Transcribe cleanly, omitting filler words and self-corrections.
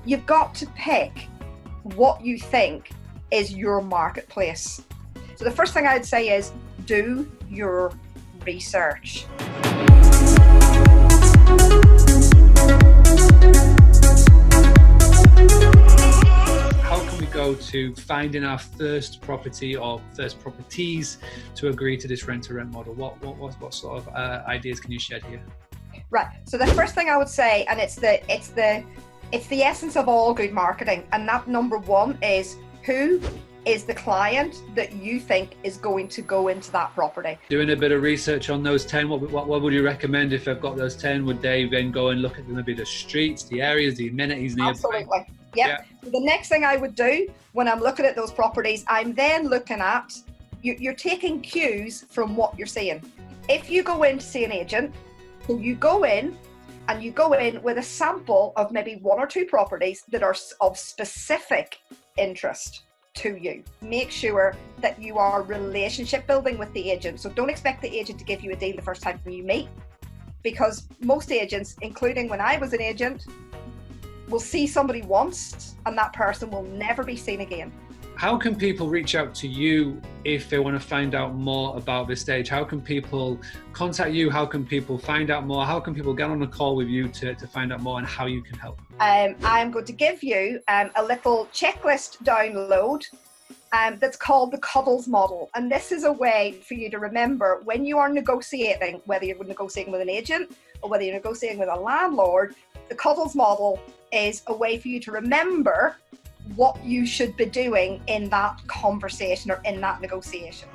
you've got to pick what you think is your marketplace. So the first thing I'd say is do your research. How can we go to finding our first property or first properties to agree to this rent-to-rent model? What sort of ideas can you shed here? Right. So the first thing I would say, and it's the essence of all good marketing, and that number one is who is the client that you think is going to go into that property. Doing a bit of research on those 10, what would you recommend if I've got those 10? Would they then go and look at maybe the streets, the areas, the amenities nearby? Absolutely. Yep. Yeah. So the next thing I would do when I'm looking at those properties, I'm then looking at, you're taking cues from what you're seeing. If you go in to see an agent, so you go in with a sample of maybe one or two properties that are of specific interest to you. Make sure that you are relationship building with the agent. So don't expect the agent to give you a deal the first time you meet, because most agents, including when I was an agent, will see somebody once and that person will never be seen again. How can people reach out to you if they want to find out more about this stage? How can people contact you? How can people find out more? How can people get on a call with you to find out more and how you can help? I'm going to give you a little checklist download that's called the Cuddles model. And this is a way for you to remember when you are negotiating, whether you're negotiating with an agent or whether you're negotiating with a landlord, the Cuddles model is a way for you to remember what you should be doing in that conversation or in that negotiation.